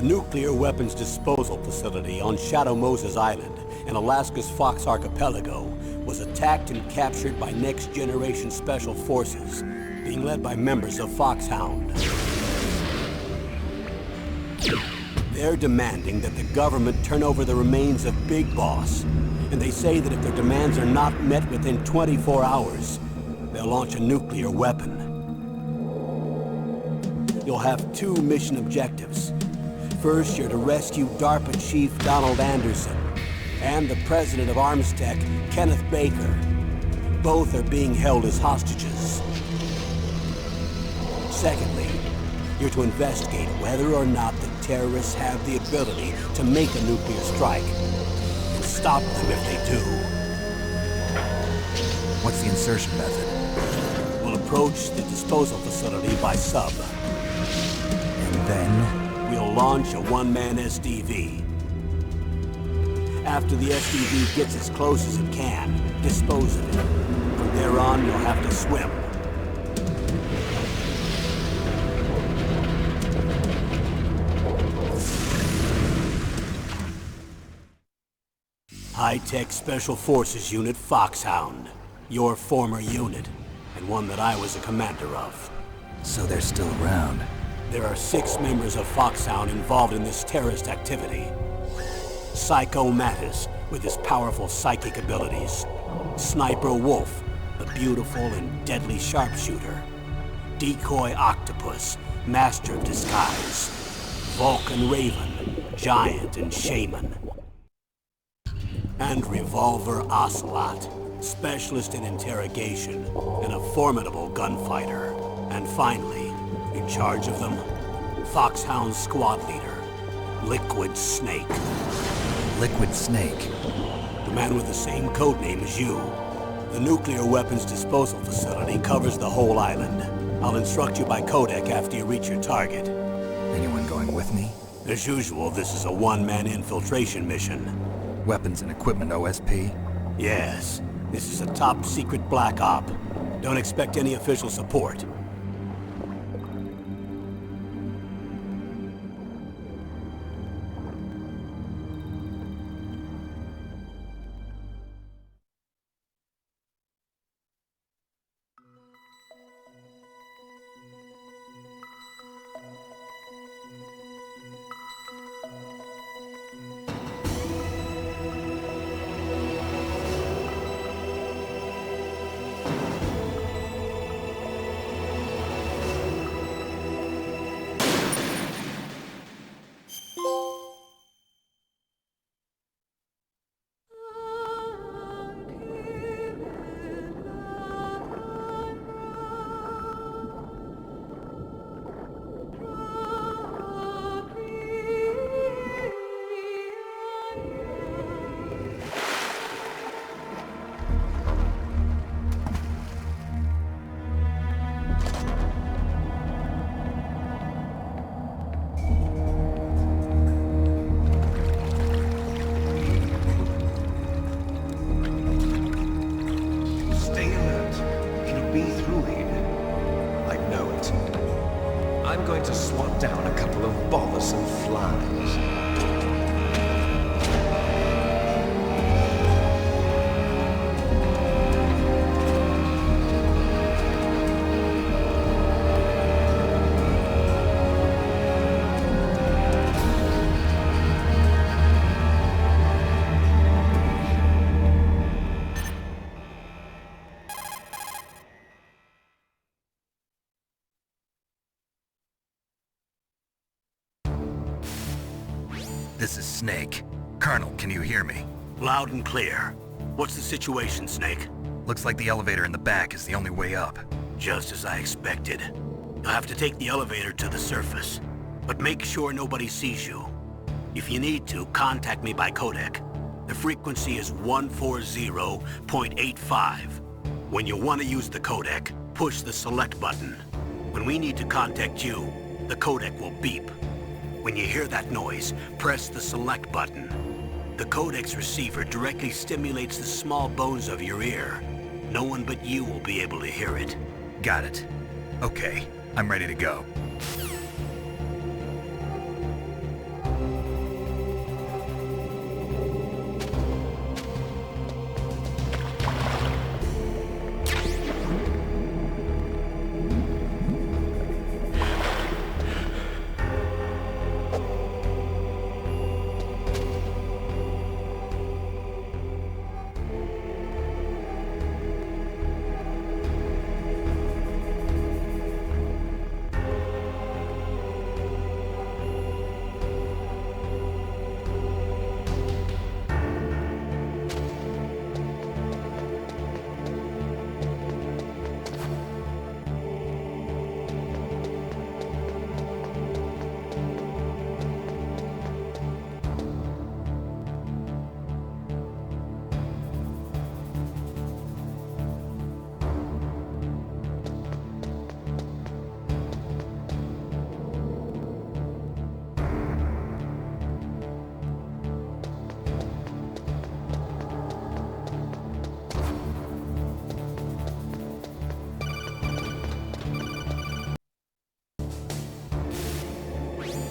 nuclear weapons disposal facility on Shadow Moses Island in Alaska's Fox Archipelago was attacked and captured by Next Generation Special Forces, being led by members of Foxhound. They're demanding that the government turn over the remains of Big Boss, and they say that if their demands are not met within 24 hours, they'll launch a nuclear weapon. You'll have two mission objectives. First, you're to rescue DARPA Chief Donald Anderson and the president of Armstech, Kenneth Baker. Both are being held as hostages. Secondly, you're to investigate whether or not the terrorists have the ability to make a nuclear strike, and stop them if they do. What's the insertion method? We'll approach the disposal facility by sub. And then? We'll launch a one-man SDV. After the SDV gets as close as it can, dispose of it. From there on, you'll have to swim. High-Tech Special Forces Unit Foxhound. Your former unit, and one that I was a commander of. So they're still around. There are 6 members of Foxhound involved in this terrorist activity. Psycho Mattis, with his powerful psychic abilities. Sniper Wolf, the beautiful and deadly sharpshooter. Decoy Octopus, master of disguise. Vulcan Raven, giant and shaman. And Revolver Ocelot, specialist in interrogation and a formidable gunfighter. And finally, in charge of them, Foxhound squad leader, Liquid Snake. Liquid Snake? The man with the same codename as you. The nuclear weapons disposal facility covers the whole island. I'll instruct you by codec after you reach your target. Anyone going with me? As usual, this is a one-man infiltration mission. Weapons and equipment OSP? Yes. This is a top-secret black op. Don't expect any official support. This is Snake. Colonel, can you hear me? Loud and clear. What's the situation, Snake? Looks like the elevator in the back is the only way up. Just as I expected. You'll have to take the elevator to the surface. But make sure nobody sees you. If you need to, contact me by codec. The frequency is 140.85. When you want to use the codec, push the select button. When we need to contact you, the codec will beep. When you hear that noise, press the select button. The codec's receiver directly stimulates the small bones of your ear. No one but you will be able to hear it. Got it. Okay, I'm ready to go.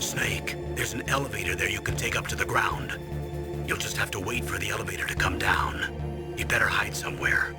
Snake, there's an elevator there you can take up to the ground. You'll just have to wait for the elevator to come down. You'd better hide somewhere.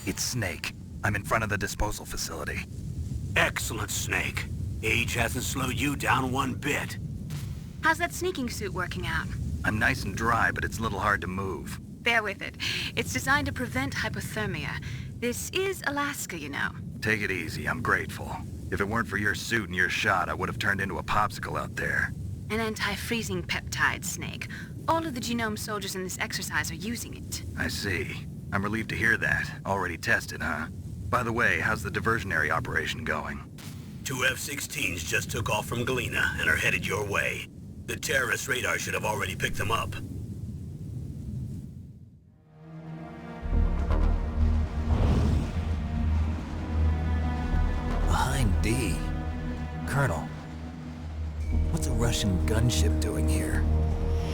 It's Snake. I'm in front of the disposal facility. Excellent, Snake. Age hasn't slowed you down one bit. How's that sneaking suit working out? I'm nice and dry, but it's a little hard to move. Bear with it. It's designed to prevent hypothermia. This is Alaska, you know. Take it easy, I'm grateful. If it weren't for your suit and your shot, I would have turned into a popsicle out there. An anti-freezing peptide, Snake. All of the genome soldiers in this exercise are using it. I see. I'm relieved to hear that. Already tested, huh? By the way, how's the diversionary operation going? 2 F-16s just took off from Galena and are headed your way. The terrorist radar should have already picked them up. Behind D. Colonel, what's a Russian gunship doing here?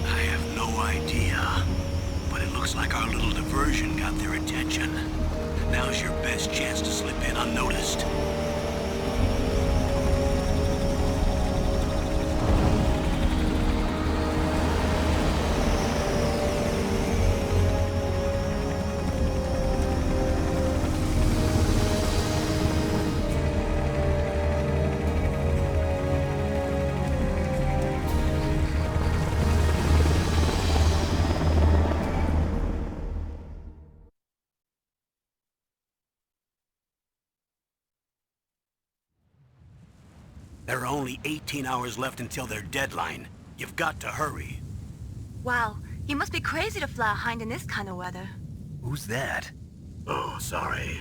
I have no idea. But it looks like our little diversion got their attention. Now's your best chance to slip in unnoticed. There are only 18 hours left until their deadline. You've got to hurry. Wow, you must be crazy to fly a hind in this kind of weather. Who's that? Oh, sorry.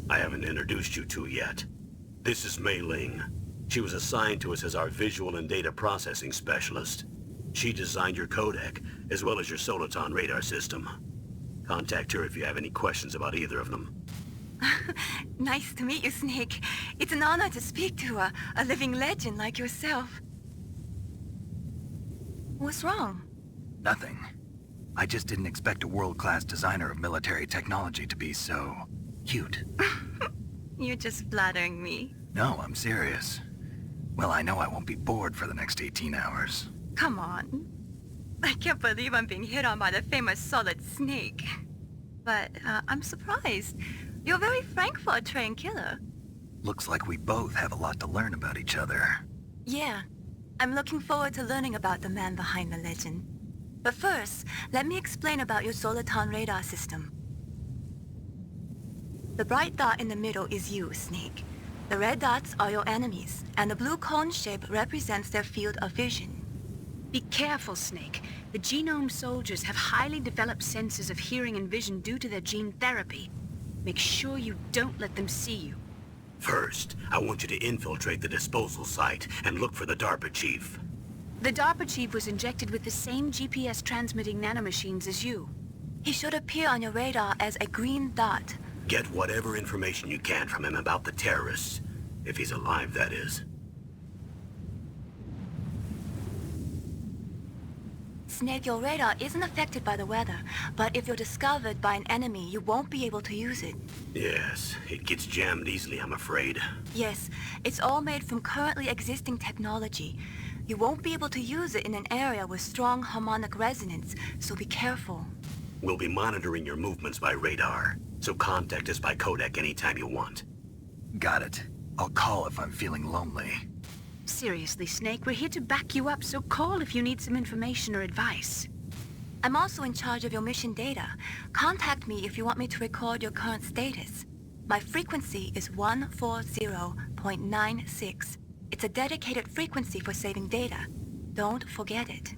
I haven't introduced you to yet. This is Mei Ling. She was assigned to us as our visual and data processing specialist. She designed your codec, as well as your Soliton radar system. Contact her if you have any questions about either of them. Nice to meet you, Snake. It's an honor to speak to a living legend like yourself. What's wrong? Nothing. I just didn't expect a world-class designer of military technology to be so... cute. You're just flattering me. No, I'm serious. Well, I know I won't be bored for the next 18 hours. Come on. I can't believe I'm being hit on by the famous Solid Snake. But I'm surprised. You're very frank for a trained killer. Looks like we both have a lot to learn about each other. Yeah. I'm looking forward to learning about the man behind the legend. But first, let me explain about your Soliton radar system. The bright dot in the middle is you, Snake. The red dots are your enemies, and the blue cone shape represents their field of vision. Be careful, Snake. The genome soldiers have highly developed senses of hearing and vision due to their gene therapy. Make sure you don't let them see you. First, I want you to infiltrate the disposal site and look for the DARPA chief. The DARPA chief was injected with the same GPS-transmitting nanomachines as you. He should appear on your radar as a green dot. Get whatever information you can from him about the terrorists. If he's alive, that is. Snake, your radar isn't affected by the weather, but if you're discovered by an enemy, you won't be able to use it. Yes, it gets jammed easily, I'm afraid. Yes, it's all made from currently existing technology. You won't be able to use it in an area with strong harmonic resonance, so be careful. We'll be monitoring your movements by radar, so contact us by codec anytime you want. Got it. I'll call if I'm feeling lonely. Seriously, Snake, we're here to back you up, so call if you need some information or advice. I'm also in charge of your mission data. Contact me if you want me to record your current status. My frequency is 140.96. It's a dedicated frequency for saving data. Don't forget it.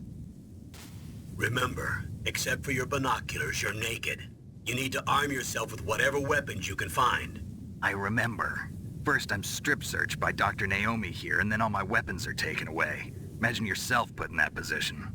Remember, except for your binoculars, you're naked. You need to arm yourself with whatever weapons you can find. I remember. First, I'm strip-searched by Dr. Naomi here, and then all my weapons are taken away. Imagine yourself put in that position.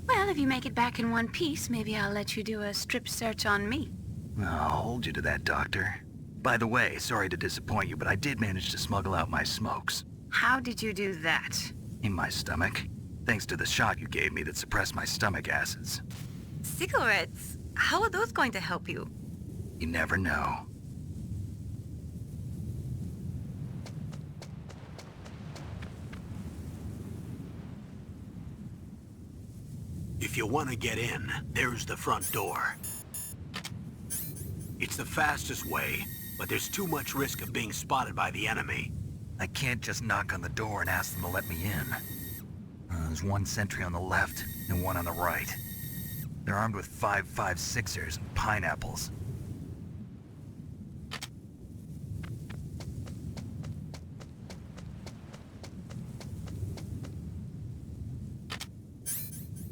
Well, if you make it back in one piece, maybe I'll let you do a strip search on me. I'll hold you to that, Doctor. By the way, sorry to disappoint you, but I did manage to smuggle out my smokes. How did you do that? In my stomach. Thanks to the shot you gave me that suppressed my stomach acids. Cigarettes? How are those going to help you? You never know. If you want to get in, there's the front door. It's the fastest way, but there's too much risk of being spotted by the enemy. I can't just knock on the door and ask them to let me in. There's one sentry on the left and one on the right. They're armed with 5.56ers and pineapples.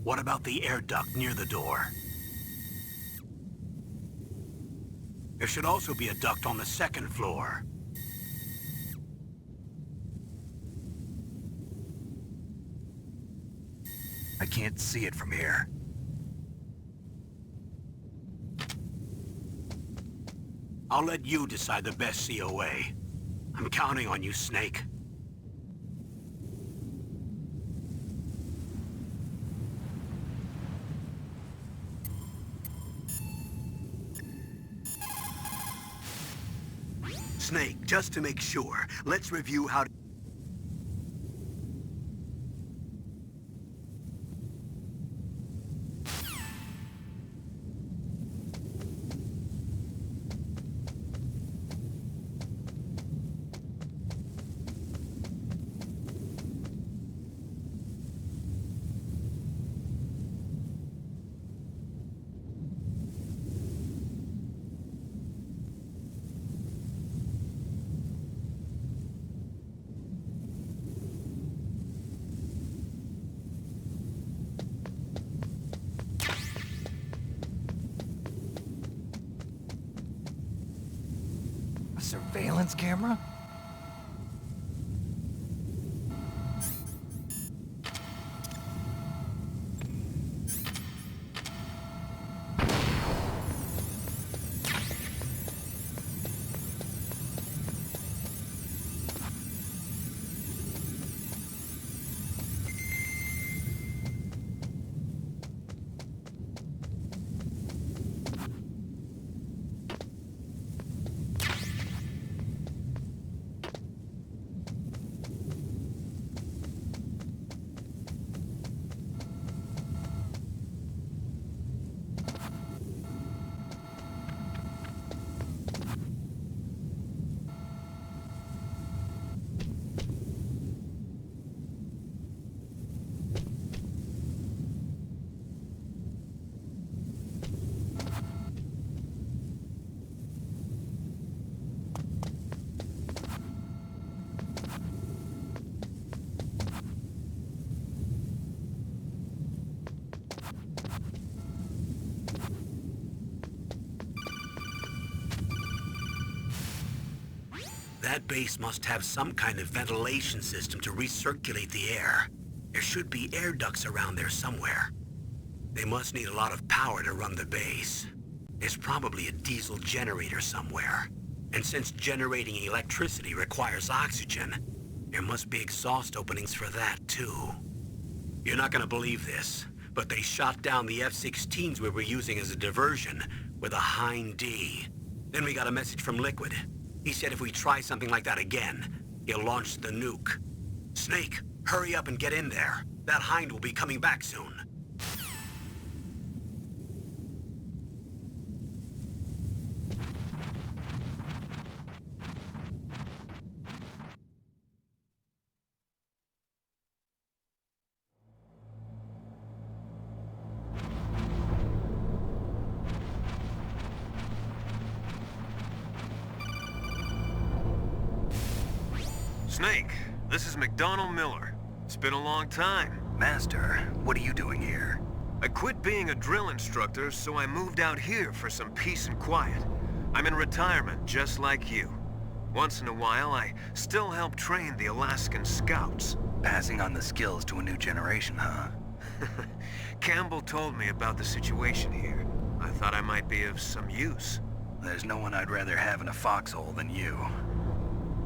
What about the air duct near the door? There should also be a duct on the second floor. I can't see it from here. I'll let you decide the best COA. I'm counting on you, Snake. Snake, just to make sure, let's review how to... A surveillance camera? That base must have some kind of ventilation system to recirculate the air. There should be air ducts around there somewhere. They must need a lot of power to run the base. There's probably a diesel generator somewhere. And since generating electricity requires oxygen, there must be exhaust openings for that too. You're not gonna believe this, but they shot down the F-16s we were using as a diversion with a Hind D. Then we got a message from Liquid. He said if we try something like that again, he'll launch the nuke. Snake, hurry up and get in there. That Hind will be coming back soon. Snake, this is McDonald Miller. It's been a long time. Master, what are you doing here? I quit being a drill instructor, so I moved out here for some peace and quiet. I'm in retirement, just like you. Once in a while, I still help train the Alaskan Scouts. Passing on the skills to a new generation, huh? Campbell told me about the situation here. I thought I might be of some use. There's no one I'd rather have in a foxhole than you.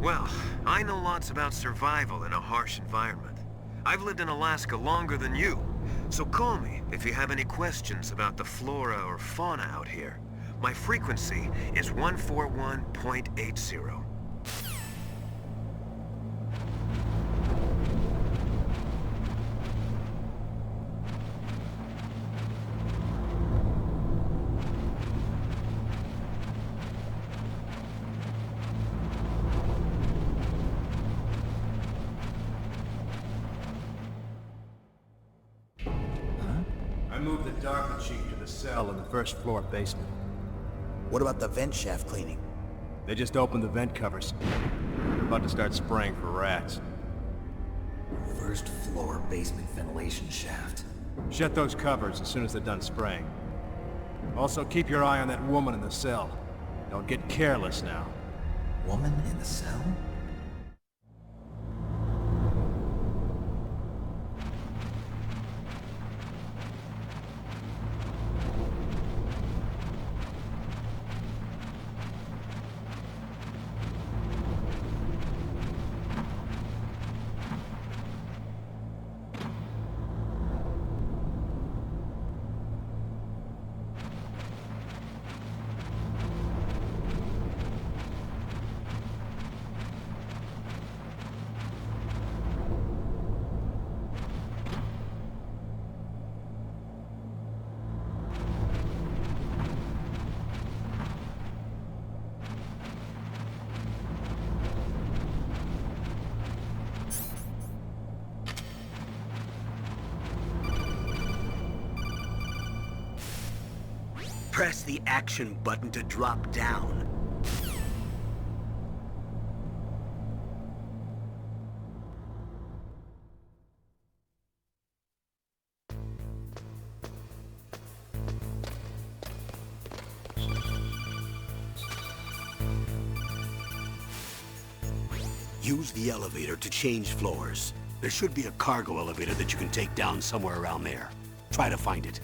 Well, I know lots about survival in a harsh environment. I've lived in Alaska longer than you, so call me if you have any questions about the flora or fauna out here. My frequency is 141.80. I moved the DARPA chief to the cell in the first floor basement. What about the vent shaft cleaning? They just opened the vent covers. They're about to start spraying for rats. First floor basement ventilation shaft. Shut those covers as soon as they're done spraying. Also, keep your eye on that woman in the cell. Don't get careless now. Woman in the cell? Press the action button to drop down. Use the elevator to change floors. There should be a cargo elevator that you can take down somewhere around there. Try to find it.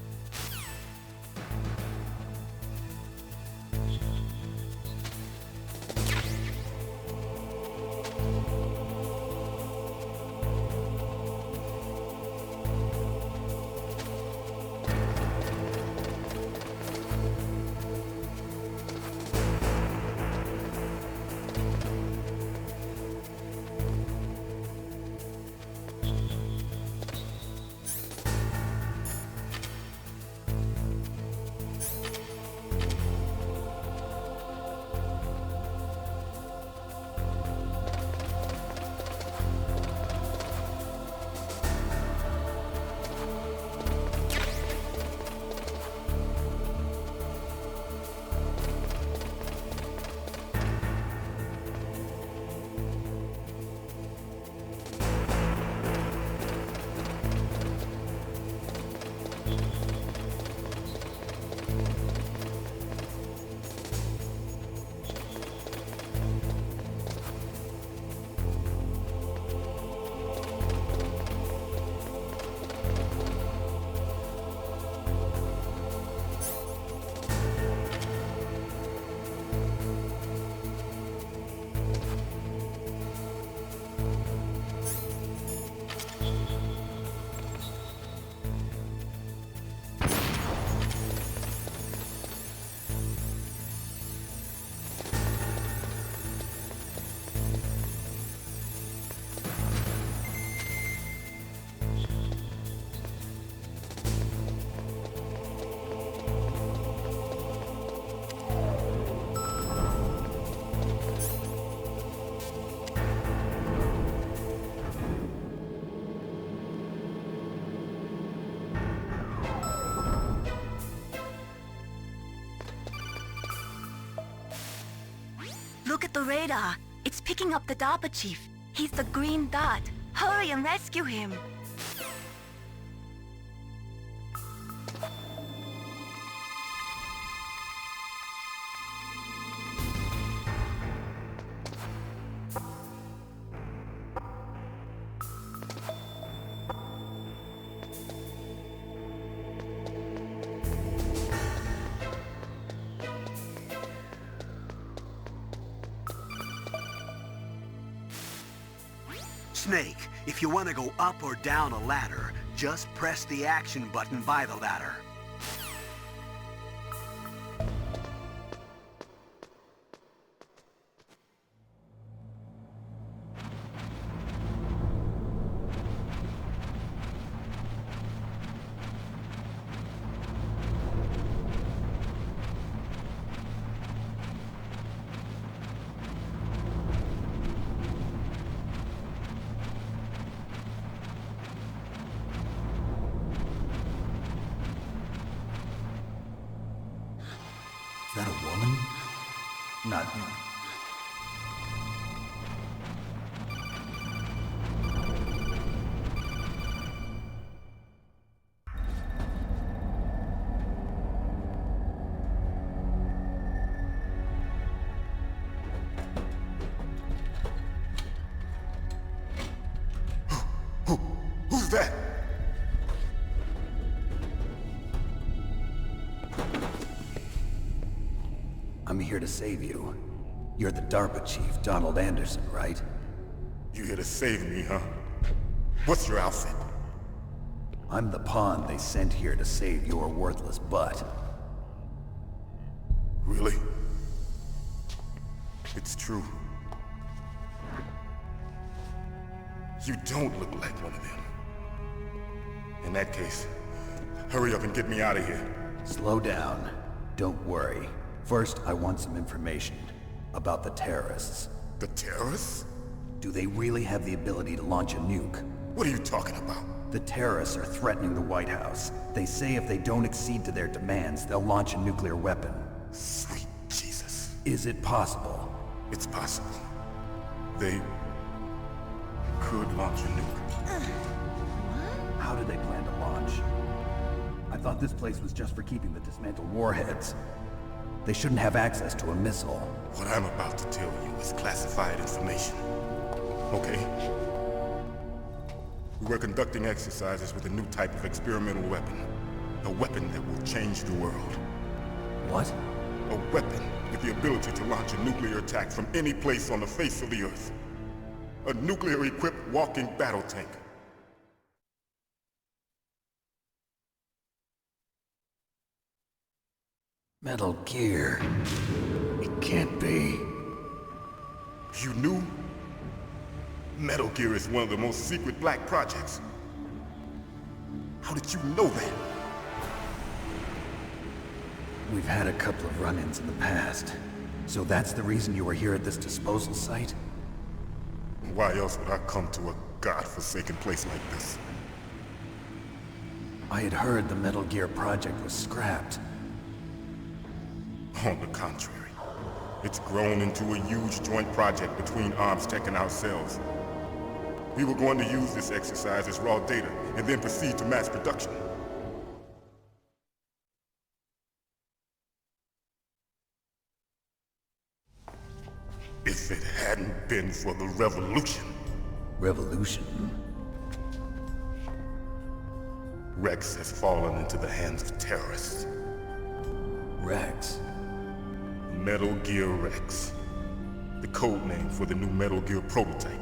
radar. It's picking up the DARPA chief. He's the green dot. Hurry and rescue him. Snake, if you want to go up or down a ladder, just press the action button by the ladder. Is that a woman? Not... Who's that? I'm here to save you. You're the DARPA chief, Donald Anderson, right? You here to save me, huh? What's your outfit? I'm the pawn they sent here to save your worthless butt. Really? It's true. You don't look like one of them. In that case, hurry up and get me out of here. Slow down. Don't worry. First, I want some information about the terrorists. The terrorists? Do they really have the ability to launch a nuke? What are you talking about? The terrorists are threatening the White House. They say if they don't accede to their demands, they'll launch a nuclear weapon. Sweet Jesus. Is it possible? It's possible. They could launch a nuke. How do they plan to launch? I thought this place was just for keeping the dismantled warheads. They shouldn't have access to a missile. What I'm about to tell you is classified information. Okay? We were conducting exercises with a new type of experimental weapon. A weapon that will change the world. What? A weapon with the ability to launch a nuclear attack from any place on the face of the Earth. A nuclear-equipped walking battle tank. Metal Gear. It can't be. You knew? Metal Gear is one of the most secret black projects. How did you know that? We've had a couple of run-ins in the past. So that's the reason you were here at this disposal site? Why else would I come to a godforsaken place like this? I had heard the Metal Gear project was scrapped. On the contrary, it's grown into a huge joint project between ArmsTech and ourselves. We were going to use this exercise as raw data, and then proceed to mass production. If it hadn't been for the revolution... Revolution? Rex has fallen into the hands of terrorists. Rex? Metal Gear Rex. The code name for the new Metal Gear prototype.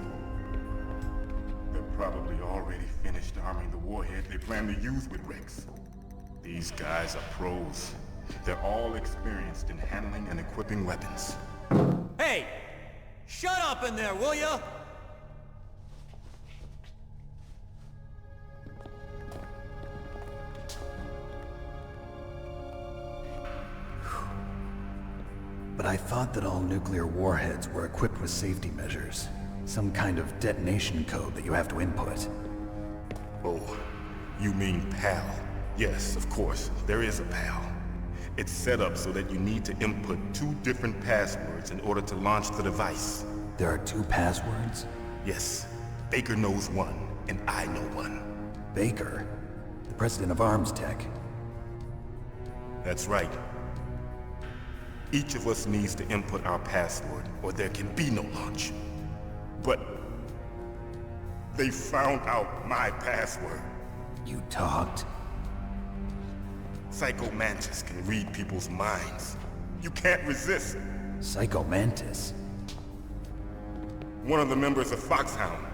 They're probably already finished arming the warhead they plan to use with Rex. These guys are pros. They're all experienced in handling and equipping weapons. Hey! Shut up in there, will ya? But I thought that all nuclear warheads were equipped with safety measures. Some kind of detonation code that you have to input. Oh, you mean PAL? Yes, of course, there is a PAL. It's set up so that you need to input 2 different passwords in order to launch the device. There are 2 passwords? Yes, Baker knows one, and I know one. Baker? The president of Arms Tech. That's right. Each of us needs to input our password, or there can be no launch. But they found out my password. You talked? Psycho Mantis can read people's minds. You can't resist. Psycho Mantis? One of the members of Foxhound.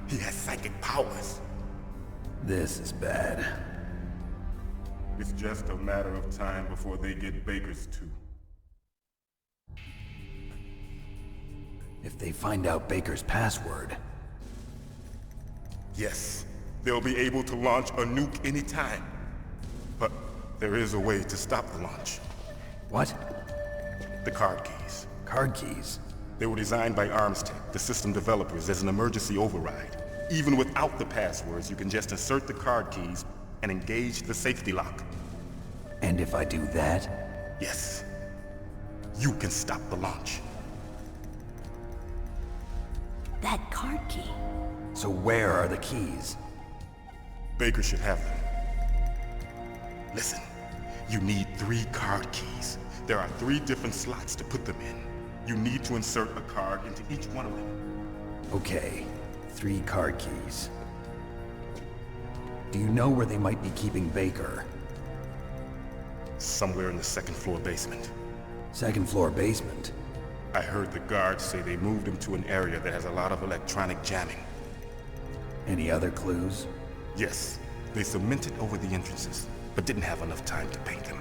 He has psychic powers. This is bad. It's just a matter of time before they get Baker's too. If they find out Baker's password... Yes, they'll be able to launch a nuke anytime. But there is a way to stop the launch. What? The card keys. Card keys? They were designed by ArmsTech, the system developers, as an emergency override. Even without the passwords, you can just insert the card keys and engage the safety lock. And if I do that? Yes. You can stop the launch. That card key. So where are the keys? Baker should have them. Listen, you need 3 card keys. There are 3 different slots to put them in. You need to insert a card into each one of them. Okay, 3 card keys. Do you know where they might be keeping Baker? Somewhere in the 2nd floor basement. 2nd floor basement? I heard the guards say they moved him to an area that has a lot of electronic jamming. Any other clues? Yes, they cemented over the entrances, but didn't have enough time to paint them.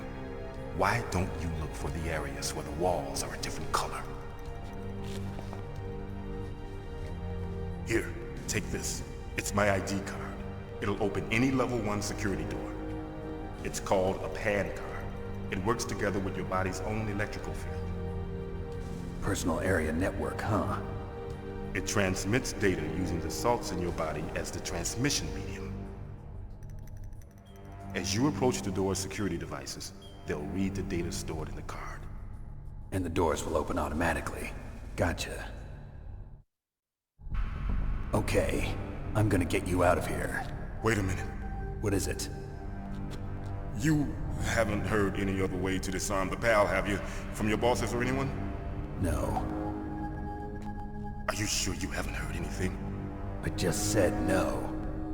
Why don't you look for the areas where the walls are a different color? Here, take this. It's my ID card. It'll open any level 1 security door. It's called a PAN card. It works together with your body's own electrical field. Personal area network, huh? It transmits data using the salts in your body as the transmission medium. As you approach the door's security devices, they'll read the data stored in the card. And the doors will open automatically. Gotcha. Okay, I'm gonna get you out of here. Wait a minute. What is it? You haven't heard any other way to disarm the PAL, have you? From your bosses or anyone? No. Are you sure you haven't heard anything? I just said no.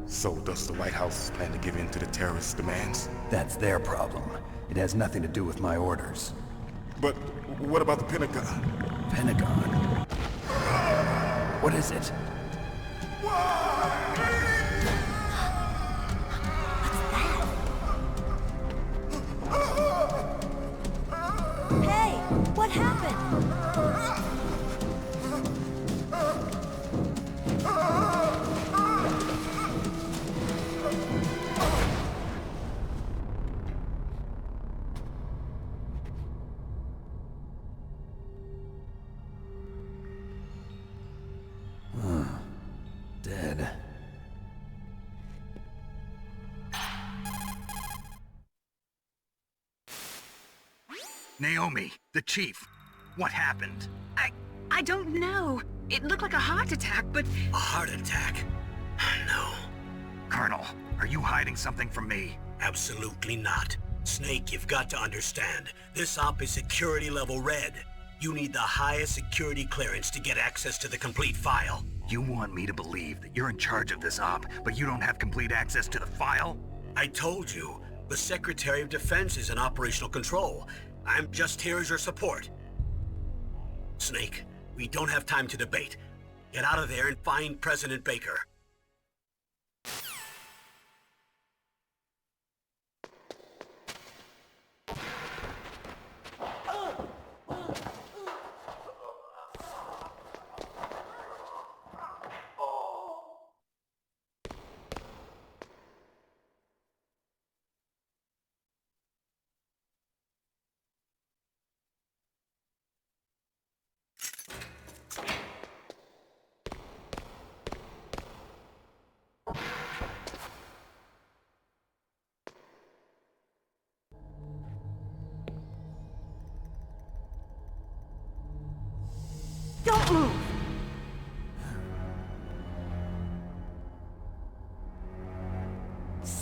So does the White House plan to give in to the terrorists' demands? That's their problem. It has nothing to do with my orders. But what about the Pentagon? Pentagon? What is it? Hey, what happened? Dead. Naomi, the chief. What happened? I don't know. It looked like a heart attack, but... A heart attack? No. Colonel, are you hiding something from me? Absolutely not. Snake, you've got to understand. This op is security level red. You need the highest security clearance to get access to the complete file. You want me to believe that you're in charge of this op, but you don't have complete access to the file? I told you, the Secretary of Defense is in operational control. I'm just here as your support. Snake, we don't have time to debate. Get out of there and find President Baker.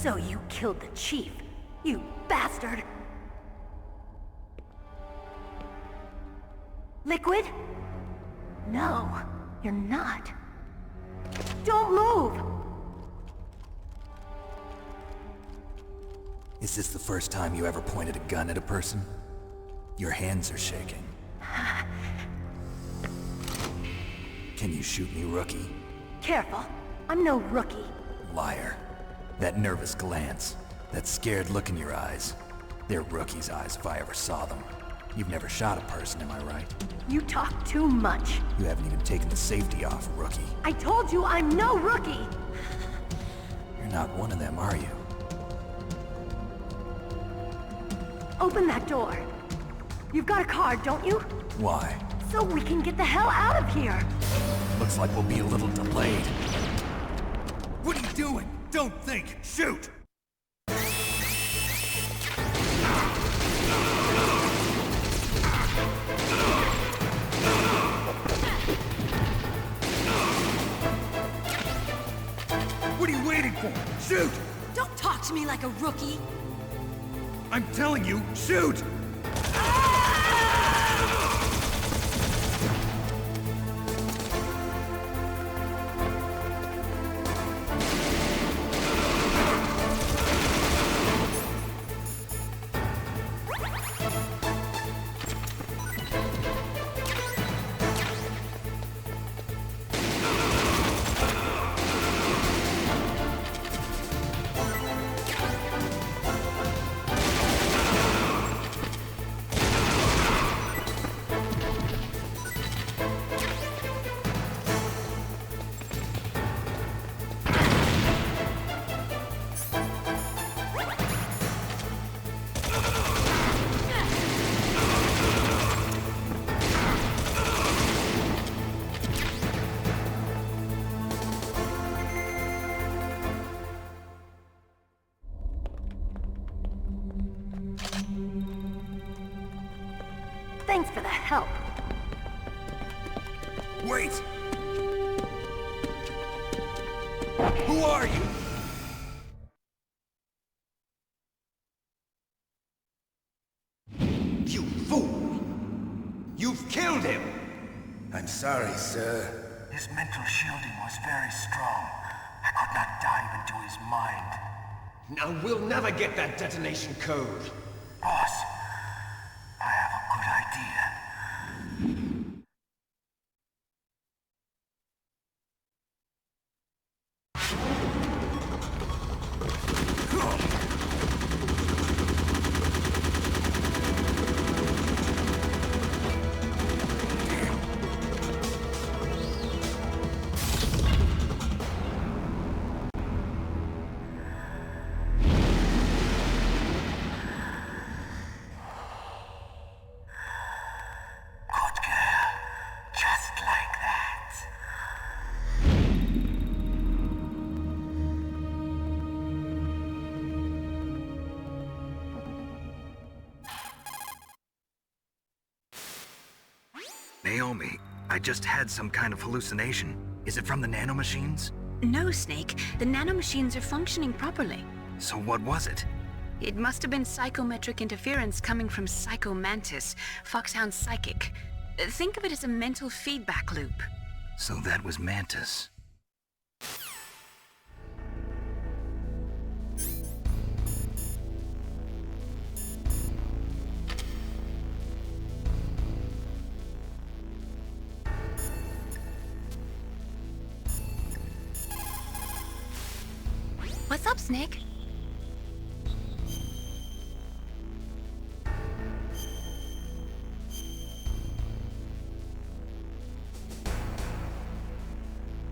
So you killed the chief, you bastard! Liquid? No, you're not. Don't move! Is this the first time you ever pointed a gun at a person? Your hands are shaking. Can you shoot me, rookie? Careful, I'm no rookie. Liar. That nervous glance, that scared look in your eyes. They're rookie's eyes if I ever saw them. You've never shot a person, am I right? You talk too much. You haven't even taken the safety off, rookie. I told you I'm no rookie! You're not one of them, are you? Open that door. You've got a card, don't you? Why? So we can get the hell out of here! Looks like we'll be a little delayed. What are you doing? Don't think! Shoot! What are you waiting for? Shoot! Don't talk to me like a rookie! I'm telling you, shoot! Thanks for the help. Wait! Who are you? You fool! You've killed him! I'm sorry, sir. His mental shielding was very strong. I could not dive into his mind. Now we'll never get that detonation code. Boss, I have a good idea. Naomi, I just had some kind of hallucination. Is it from the nanomachines? No, Snake. The nanomachines are functioning properly. So what was it? It must have been psychometric interference coming from Psycho Mantis, Foxhound's psychic. Think of it as a mental feedback loop. So that was Mantis. What's up, Snake?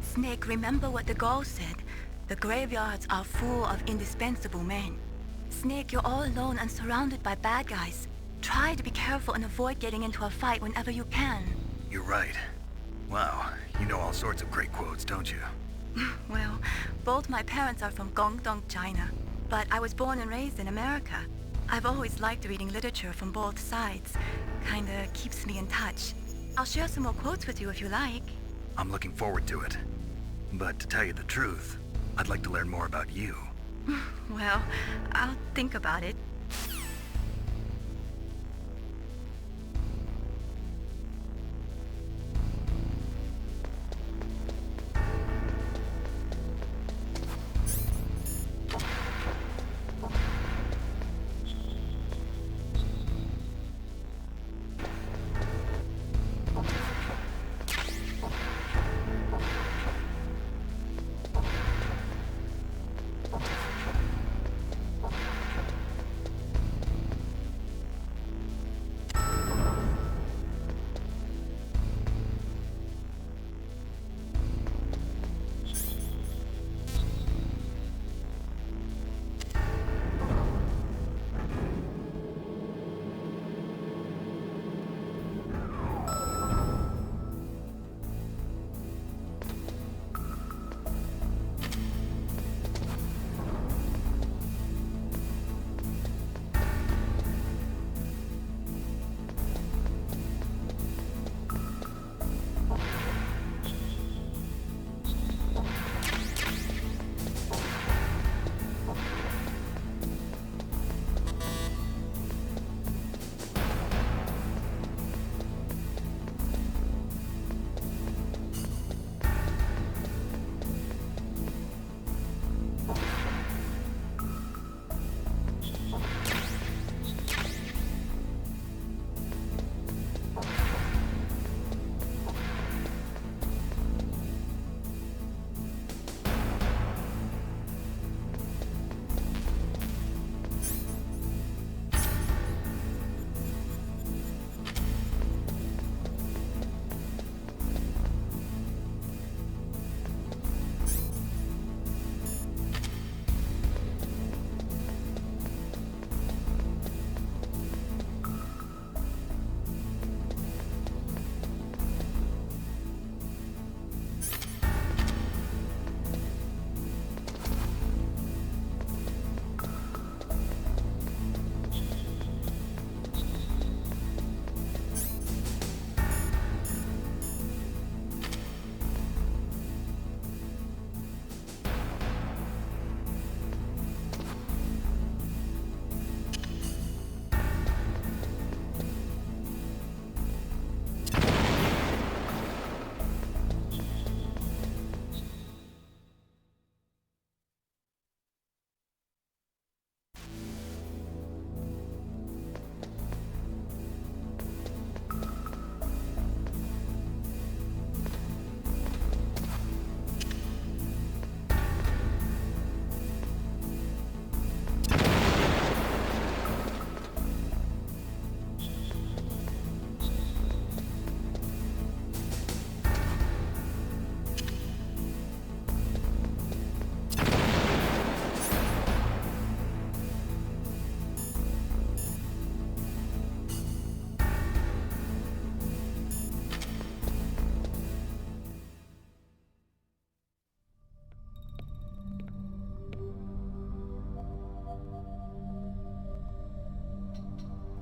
Snake, remember what the Gaul said. The graveyards are full of indispensable men. Snake, you're all alone and surrounded by bad guys. Try to be careful and avoid getting into a fight whenever you can. You're right. Wow, you know all sorts of great quotes, don't you? Well, both my parents are from Guangdong, China, but I was born and raised in America. I've always liked reading literature from both sides. Kinda keeps me in touch. I'll share some more quotes with you if you like. I'm looking forward to it. But to tell you the truth, I'd like to learn more about you. Well, I'll think about it.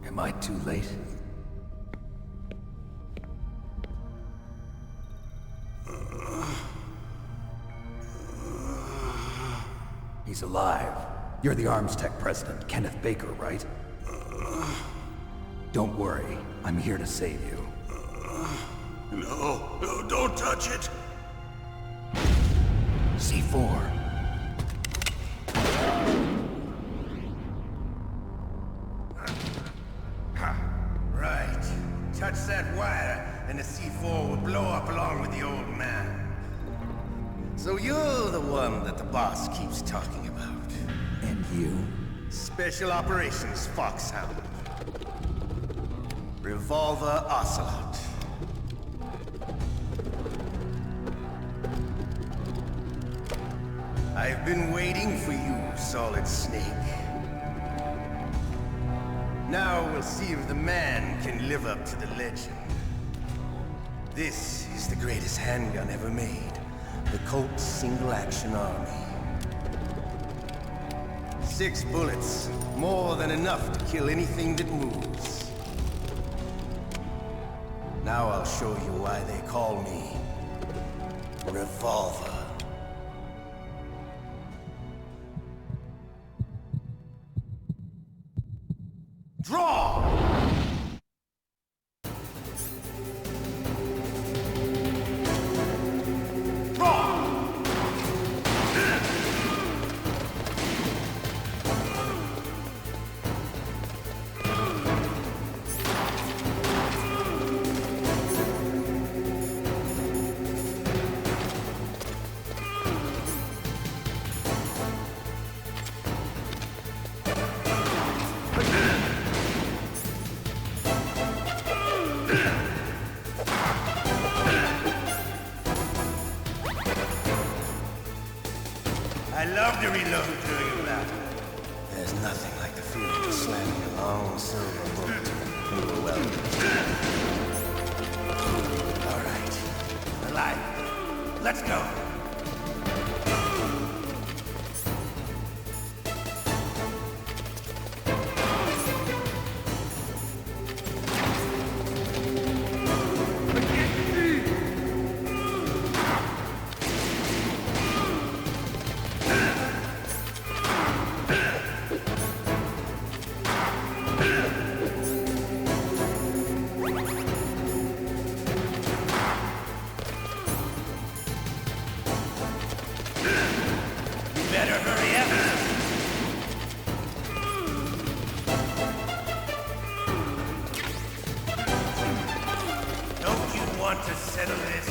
Am I too late? He's alive. You're the Arms Tech president, Kenneth Baker, right? Don't worry. I'm here to save you. No, don't touch it! C4. Right. Touch that wire, and the C4 will blow up along with the old man. So you're the one that the boss keeps talking about. And you? Special Operations Foxhound. Revolver Ocelot. I've been waiting for you, Solid Snake. Now we'll see if the man can live up to the legend. This is the greatest handgun ever made. The Colt Single Action Army. 6 bullets, more than enough to kill anything that moves. Now I'll show you why they call me Revolver. I love to reload during a battle. There's nothing like the feeling of slamming a long silver bullet into a welded. All right. Alive. Let's go. Better hurry up. Don't you want to settle this?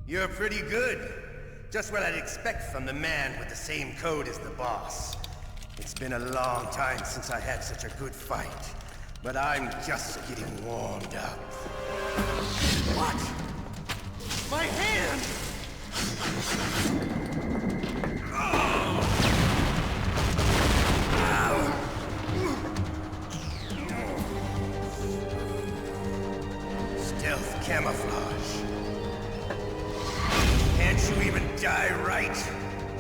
You're pretty good. Just what I'd expect from the man with the same code as the boss. It's been a long time since I had such a good fight, but I'm just getting warmed up. What? My hand! Stealth camouflage. Can't you even die right?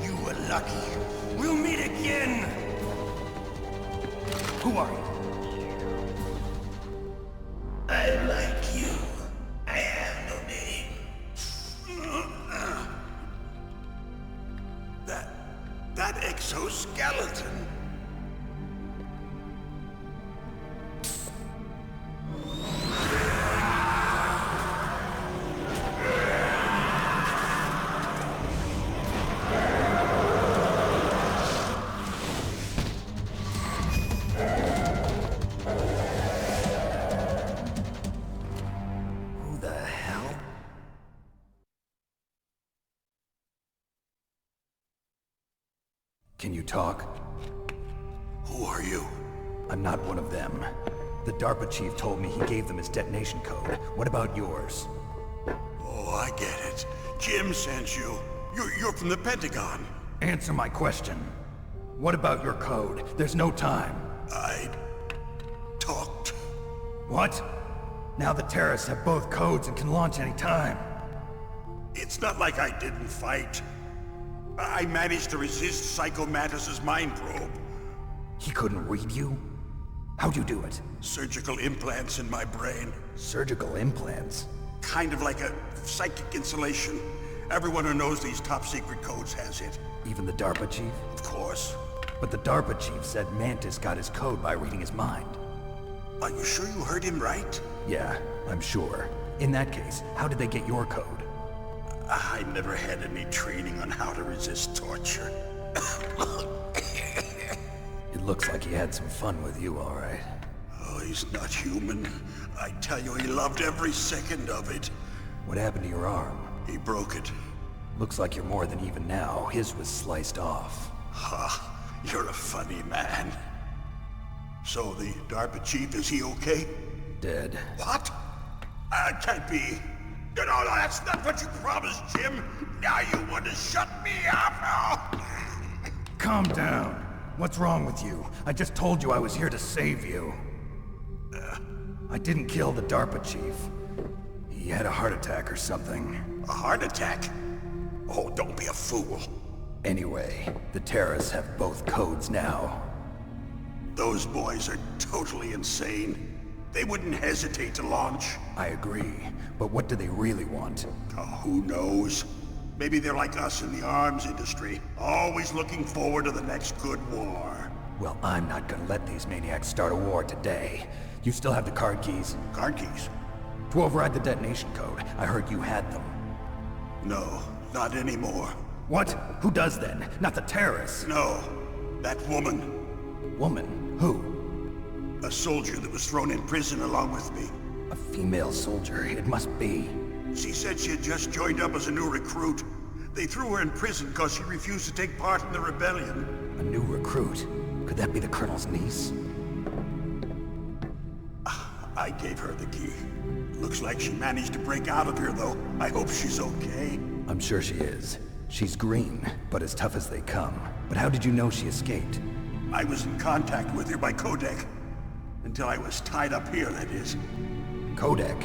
You were lucky. We'll meet again! Who are you? I'm like you. I have no name. That exoskeleton. Can you talk? Who are you? I'm not one of them. The DARPA chief told me he gave them his detonation code. What about yours? Oh, I get it. Jim sent you. You're from the Pentagon. Answer my question. What about your code? There's no time. I talked. What? Now the terrorists have both codes and can launch any time. It's not like I didn't fight. I managed to resist Psycho Mantis's mind probe. He couldn't read you? How'd you do it? Surgical implants in my brain. Surgical implants? Kind of like a psychic insulation. Everyone who knows these top secret codes has it. Even the DARPA chief? Of course. But the DARPA chief said Mantis got his code by reading his mind. Are you sure you heard him right? Yeah, I'm sure. In that case, how did they get your code? I never had any training on how to resist torture. It looks like he had some fun with you, all right. Oh, he's not human. I tell you, he loved every second of it. What happened to your arm? He broke it. Looks like you're more than even now. His was sliced off. Ha, you're a funny man. So the DARPA chief, is he okay? Dead. What? Can't be. No, that's not what you promised, Jim. Now you want to shut me up? Calm down. What's wrong with you? I just told you I was here to save you. I didn't kill the DARPA chief. He had a heart attack or something. A heart attack? Oh, don't be a fool. Anyway, the terrorists have both codes now. Those boys are totally insane. They wouldn't hesitate to launch. I agree, but what do they really want? Oh, who knows? Maybe they're like us in the arms industry, always looking forward to the next good war. Well, I'm not gonna let these maniacs start a war today. You still have the card keys? Card keys? To override the detonation code. I heard you had them. No, not anymore. What? Who does then? Not the terrorists? No, that woman. Woman? Who? A soldier that was thrown in prison along with me. A female soldier, it must be. She said she had just joined up as a new recruit. They threw her in prison because she refused to take part in the rebellion. A new recruit? Could that be the Colonel's niece? I gave her the key. Looks like she managed to break out of here, though. I hope she's okay. I'm sure she is. She's green, but as tough as they come. But how did you know she escaped? I was in contact with her by codec. Until I was tied up here, that is. Codec?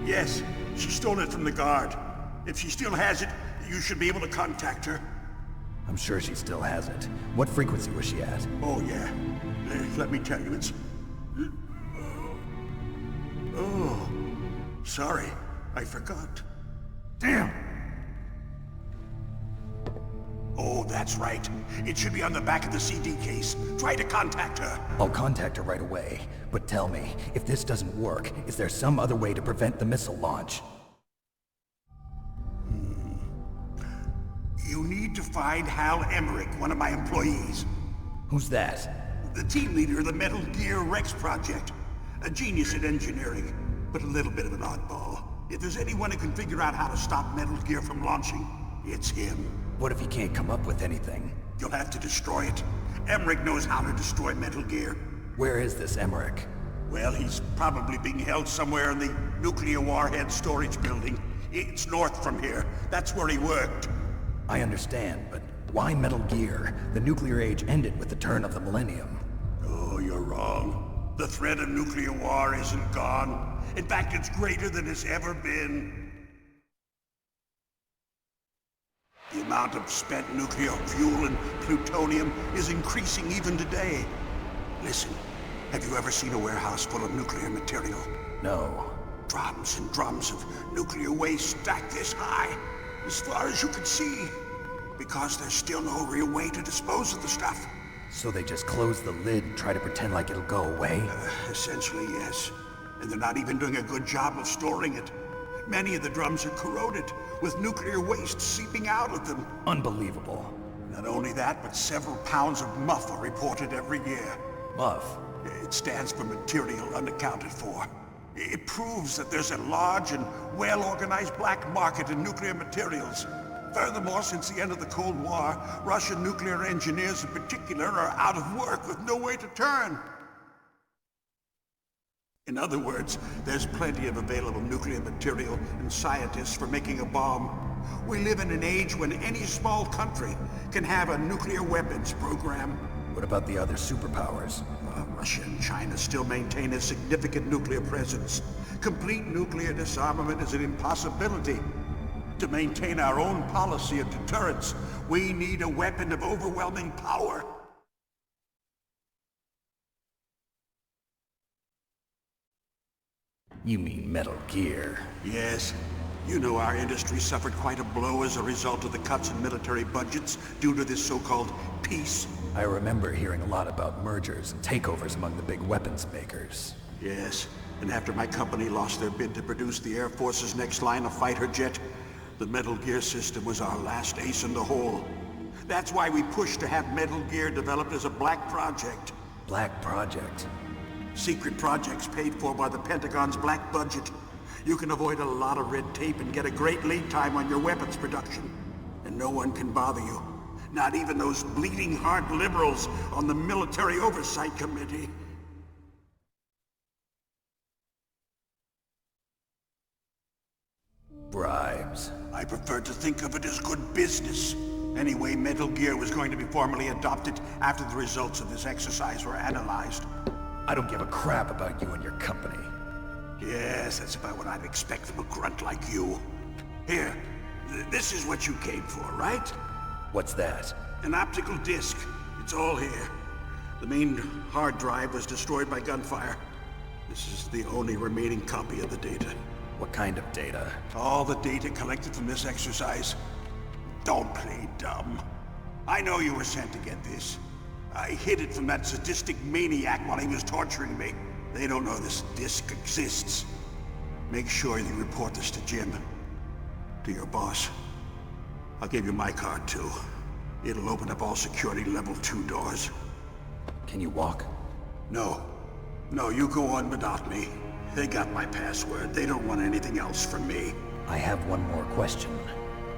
Yes, she stole it from the guard. If she still has it, you should be able to contact her. I'm sure she still has it. What frequency was she at? Oh, yeah. Let me tell you, it's... Oh, sorry. I forgot. Damn! Oh, that's right. It should be on the back of the CD case. Try to contact her. I'll contact her right away. But tell me, if this doesn't work, is there some other way to prevent the missile launch? You need to find Hal Emmerich, one of my employees. Who's that? The team leader of the Metal Gear Rex project. A genius at engineering, but a little bit of an oddball. If there's anyone who can figure out how to stop Metal Gear from launching, it's him. What if he can't come up with anything? You'll have to destroy it. Emmerich knows how to destroy Metal Gear. Where is this Emmerich? Well, he's probably being held somewhere in the nuclear warhead storage building. It's north from here. That's where he worked. I understand, but why Metal Gear? The nuclear age ended with the turn of the millennium. Oh, you're wrong. The threat of nuclear war isn't gone. In fact, it's greater than it's ever been. The amount of spent nuclear fuel and plutonium is increasing even today. Listen, have you ever seen a warehouse full of nuclear material? No. Drums and drums of nuclear waste stacked this high, as far as you can see. Because there's still no real way to dispose of the stuff. So they just close the lid and try to pretend like it'll go away? Essentially, yes. And they're not even doing a good job of storing it. Many of the drums are corroded, with nuclear waste seeping out of them. Unbelievable. Not only that, but several pounds of MUF are reported every year. MUF? It stands for material unaccounted for. It proves that there's a large and well-organized black market in nuclear materials. Furthermore, since the end of the Cold War, Russian nuclear engineers in particular are out of work with no way to turn. In other words, there's plenty of available nuclear material and scientists for making a bomb. We live in an age when any small country can have a nuclear weapons program. What about the other superpowers? Russia and China still maintain a significant nuclear presence. Complete nuclear disarmament is an impossibility. To maintain our own policy of deterrence, we need a weapon of overwhelming power. You mean Metal Gear? Yes. You know our industry suffered quite a blow as a result of the cuts in military budgets due to this so-called peace. I remember hearing a lot about mergers and takeovers among the big weapons makers. Yes, and after my company lost their bid to produce the Air Force's next line of fighter jet, the Metal Gear system was our last ace in the hole. That's why we pushed to have Metal Gear developed as a black project. Black project? Secret projects paid for by the Pentagon's black budget. You can avoid a lot of red tape and get a great lead time on your weapons production. And no one can bother you. Not even those bleeding heart liberals on the Military Oversight Committee. Bribes. I prefer to think of it as good business. Anyway, Metal Gear was going to be formally adopted after the results of this exercise were analyzed. I don't give a crap about you and your company. Yes, that's about what I'd expect from a grunt like you. Here, this is what you came for, right? What's that? An optical disc. It's all here. The main hard drive was destroyed by gunfire. This is the only remaining copy of the data. What kind of data? All the data collected from this exercise. Don't play dumb. I know you were sent to get this. I hid it from that sadistic maniac while he was torturing me. They don't know this disc exists. Make sure you report this to Jim. To your boss. I'll give you my card too. It'll open up all security level 2 doors. Can you walk? No. No, you go on without me. They got my password. They don't want anything else from me. I have one more question.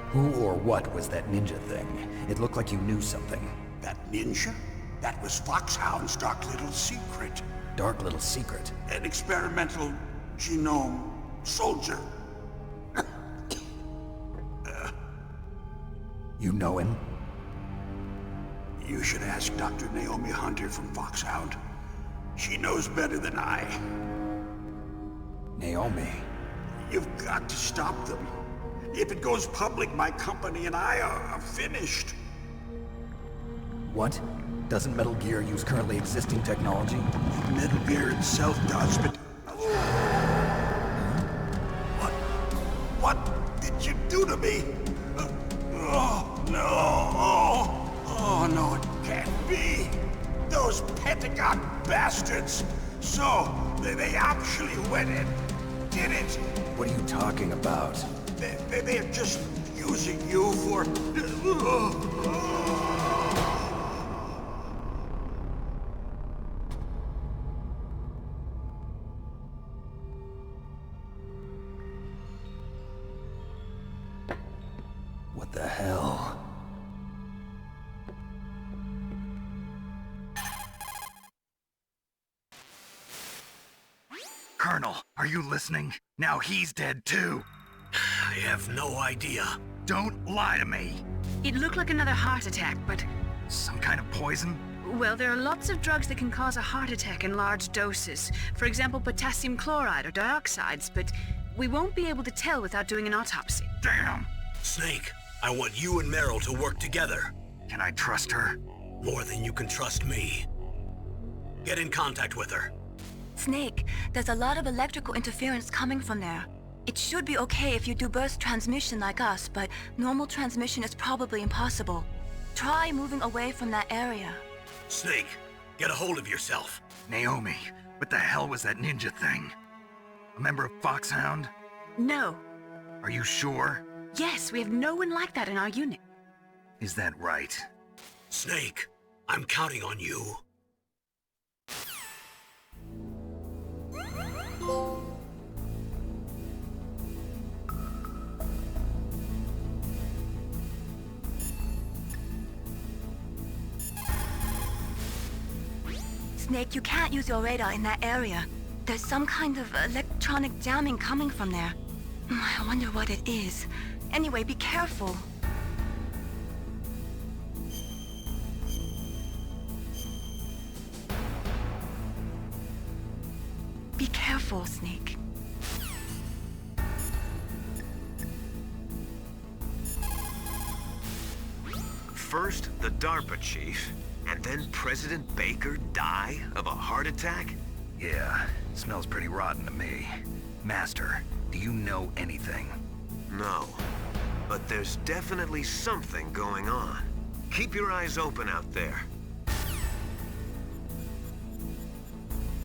Who or what was that ninja thing? It looked like you knew something. That ninja? That was Foxhound's dark little secret. Dark little secret? An experimental genome soldier. You know him? You should ask Dr. Naomi Hunter from Foxhound. She knows better than I. Naomi? You've got to stop them. If it goes public, my company and I are finished. What? Doesn't Metal Gear use currently existing technology? Metal Gear itself does, but... What did you do to me? Oh, no! Oh, no, it can't be! Those Pentagon bastards! So, they actually went and did it! What are you talking about? They're just using you for... What the hell? Colonel, are you listening? Now he's dead too. I have no idea. Don't lie to me. It looked like another heart attack, but... Some kind of poison? Well, there are lots of drugs that can cause a heart attack in large doses. For example, potassium chloride or dioxides, but we won't be able to tell without doing an autopsy. Damn! Snake, I want you and Meryl to work together. Can I trust her? More than you can trust me. Get in contact with her. Snake, there's a lot of electrical interference coming from there. It should be okay if you do burst transmission like us, but normal transmission is probably impossible. Try moving away from that area. Snake, get a hold of yourself. Naomi, what the hell was that ninja thing? A member of Foxhound? No. Are you sure? Yes, we have no one like that in our unit. Is that right? Snake, I'm counting on you. Snake, you can't use your radar in that area. There's some kind of electronic jamming coming from there. I wonder what it is. Anyway, be careful. Be careful, Snake. First, the DARPA chief, and then President Baker die of a heart attack? Yeah, smells pretty rotten to me. Master, do you know anything? No, but there's definitely something going on. Keep your eyes open out there.